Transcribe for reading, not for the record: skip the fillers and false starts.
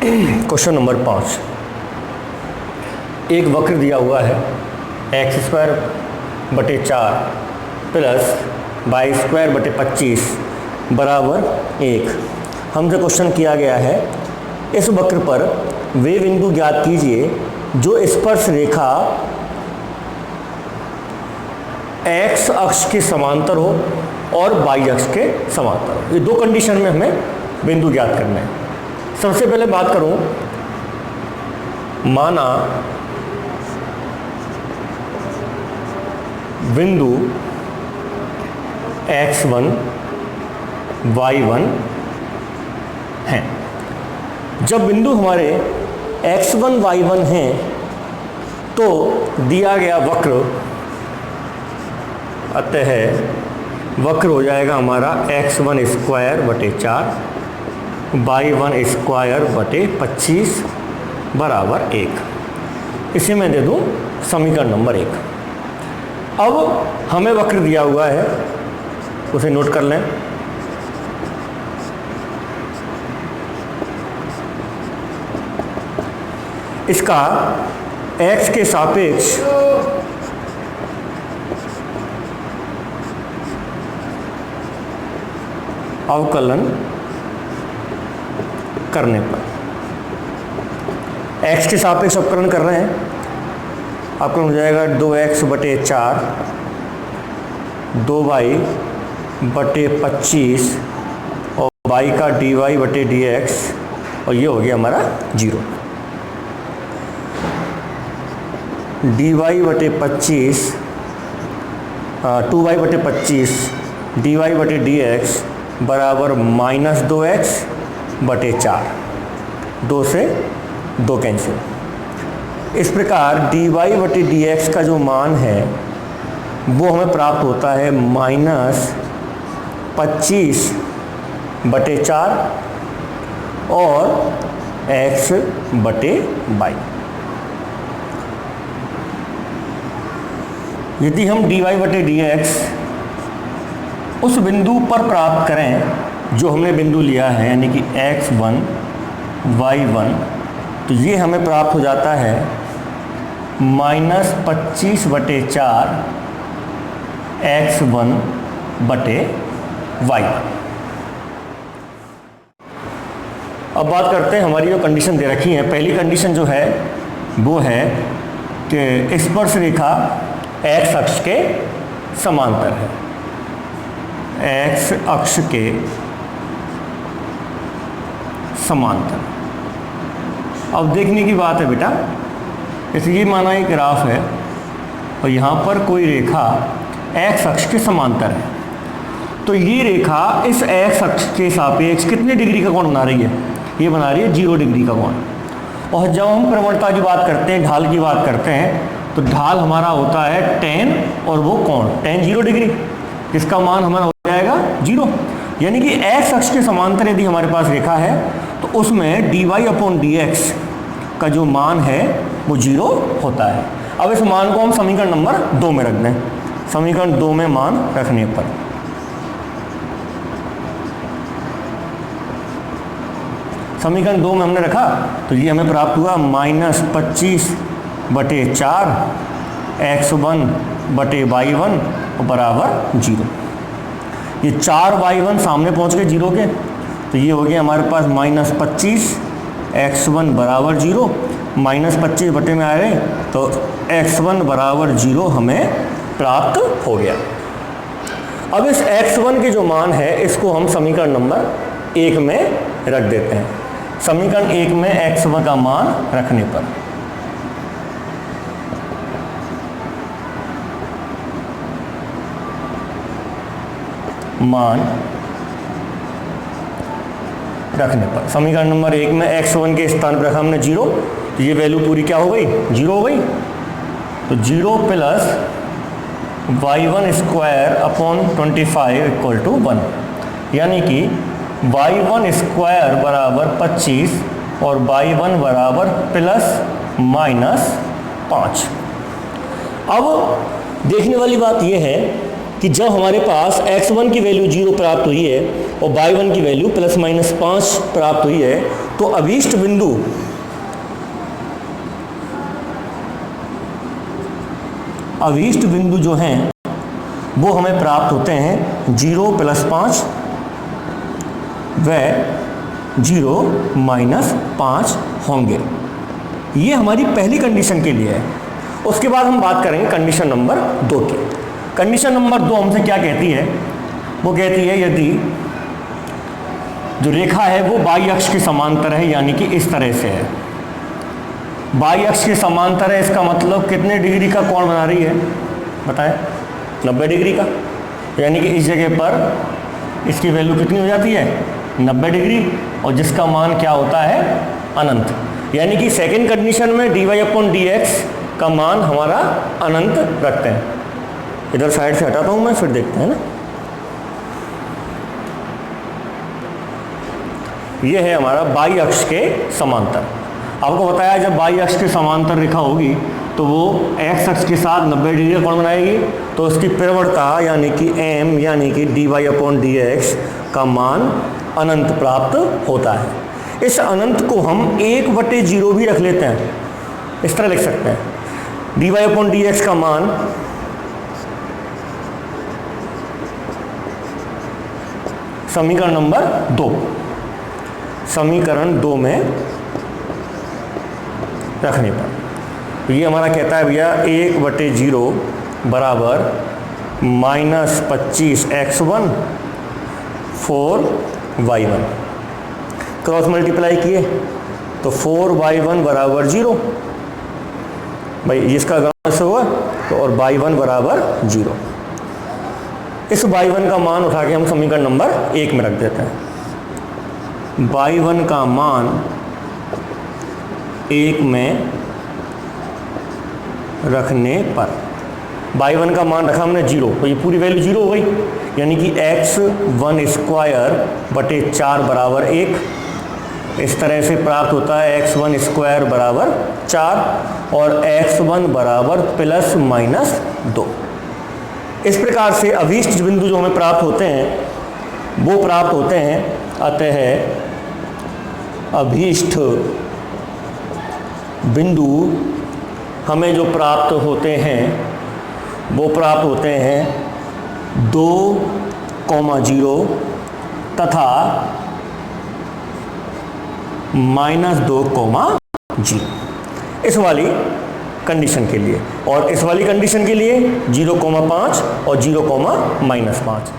Question number 5। एक वक्र दिया हुआ है x²/4 प्लस y²/25 बराबर 1। हमसे क्वेश्चन किया गया है इस वक्र पर वे बिंदु ज्ञात कीजिए जो स्पर्श रेखा x अक्ष के समांतर हो और y अक्ष के समांतर हो। ये दो कंडीशन में हमें बिंदु ज्ञात करना है। सबसे पहले बात करूं, माना बिंदु x1 y1 हैं। जब बिंदु हमारे x1 y1 हैं तो दिया गया वक्र अतः वक्र हो जाएगा हमारा x1²/4 y1²/25 बराबर 1। इसे मैं दे दूं समीकरण नंबर 1। अब हमें वक्र दिया हुआ है, उसे नोट कर लें। इसका x के सापेक्ष अवकलन करने पर, x के सापेक्ष अवकलन कर रहे हैं, अवकलन हो जाएगा 2x/4 2y/25 और y का dy/dx और ये हो गया हमारा 0। dy/25 2y/25 dy/dx बराबर -2x/4, 2 से 2 कैंसिल। इस प्रकार dy/dx का जो मान है वो हमें प्राप्त होता है -25/4 और x/y। यदि हम dy/dx उस बिंदु पर प्राप्त करें जो हमने बिंदु लिया है, यानी कि x1 y1, तो ये हमें प्राप्त हो जाता है -25/4 x1/y1। अब बात करते हैं हमारी जो कंडीशन दे रखी है। पहली कंडीशन जो है वो है कि स्पर्श रेखा x अक्ष के समांतर है। x अक्ष के समांतर। अब देखने की बात है बेटा, इसलिए माना एक ग्राफ है और यहाँ पर कोई रेखा x अक्ष के समांतर है, तो ये रेखा इस x अक्ष के सापेक्ष कितने डिग्री का कोण बना रही है? ये बना रही है 0 डिग्री का कोण। और जब हम प्रवणता की बात करते हैं, ढाल की बात करते हैं, तो ढाल हमारा होता है tan और वो कोण tan 0 डिग्री, जिसका मान हमारा हो जाएगा 0। यानी कि x अक्ष के समांतर यदि हमारे पास रेखा है तो उसमें dy/dx का जो मान है वो 0 होता है। अब इस मान को हम समीकरण नंबर 2 में रख दें। समीकरण 2 में मान रखने पर समीकरण 2 में हमने रखा तो ये हमें प्राप्त हुआ -25/4 x1/y1 बराबर 0। ये 4y1 सामने पहुंच गए 0 के, तो ये हो गया हमारे पास -25 x1 बराबर 0, -25 बटे में आ गए तो x1 बराबर 0 हमें प्राप्त हो गया। अब इस x1 के जो मान है इसको हम समीकरण नंबर 1 में रख देते हैं। समीकरण 1 में x1 का मान रखने पर समीकरण नंबर 1 में x1 के स्थान पर रखा हमने 0, तो ये वैल्यू पूरी क्या हो गई? 0 हो गई। तो 0 प्लस y1² = 1, यानी कि y1² बराबर 25 और y1 बराबर ±5। अब देखने वाली बात यह है कि कि जब हमारे पास x1 की वैल्यू 0 प्राप्त हुई है और y1 की वैल्यू ±5 प्राप्त हुई है, तो अभीष्ट बिंदु जो हैं वो हमें प्राप्त होते हैं 0 + 5 व 0 - 5 होंगे। ये हमारी पहली कंडीशन के लिए है। उसके बाद हम बात करेंगे कंडीशन नंबर 2 की। कंडीशन नंबर 2 हमसे क्या कहती है? वो कहती है यदि जो रेखा है वो बाई अक्ष के समांतर है, यानी कि इस तरह से है। बाई अक्ष के समांतर है, इसका मतलब कितने डिग्री का कोण बना रही है बताएं? 90 डिग्री का। यानी कि इस जगह पर इसकी वैल्यू कितनी हो जाती है? 90 डिग्री, और जिसका मान क्या होता है? अनंत। यानी कि सेकेंड कंडीशन में dy/dx का मान हमारा अनंत रखते हैं। इधर साइड से हटाता हूं मैं, फिर देखते हैं ना। यह है हमारा बाई अक्ष के समांतर। आपको बताया जब बाई अक्ष के समांतर रेखा होगी तो वो x अक्ष के साथ 90 डिग्री का कोण बनाएगी, तो उसकी प्रवणता यानी कि m यानी कि dy/dx का मान अनंत प्राप्त होता है। इस अनंत को हम 1/0 भी रख लेते हैं, इस तरह लिख सकते हैं। dy/dx का मान समीकरण नंबर 2, समीकरण 2 में रखने पर ये हमारा कहता है भैया 1/0 बराबर -25x1 4y1। क्रॉस मल्टीप्लाई किए तो 4y1 बराबर 0। भाई इसका ग्राम से हुआ तो, और y1 बराबर 0। इस y1 का मान उठा के हम समीकरण नंबर 1 में रख देते हैं। y1 का मान 1 में रखने पर y1 का मान रखा हमने 0, तो ये पूरी वैल्यू 0 हो गई। यानी कि x1² / 4 बराबर 1। इस तरह से प्राप्त होता है x1² बराबर 4 और x1 बराबर ±2। इस प्रकार से अभीष्ट बिंदु जो हमें प्राप्त होते हैं वो प्राप्त होते हैं। अतः अभीष्ट बिंदु हमें जो प्राप्त होते हैं वो प्राप्त होते हैं 2,0 तथा -2,0 इस वाली कंडीशन के लिए, और इस वाली कंडीशन के लिए 0,5 और 0,-5।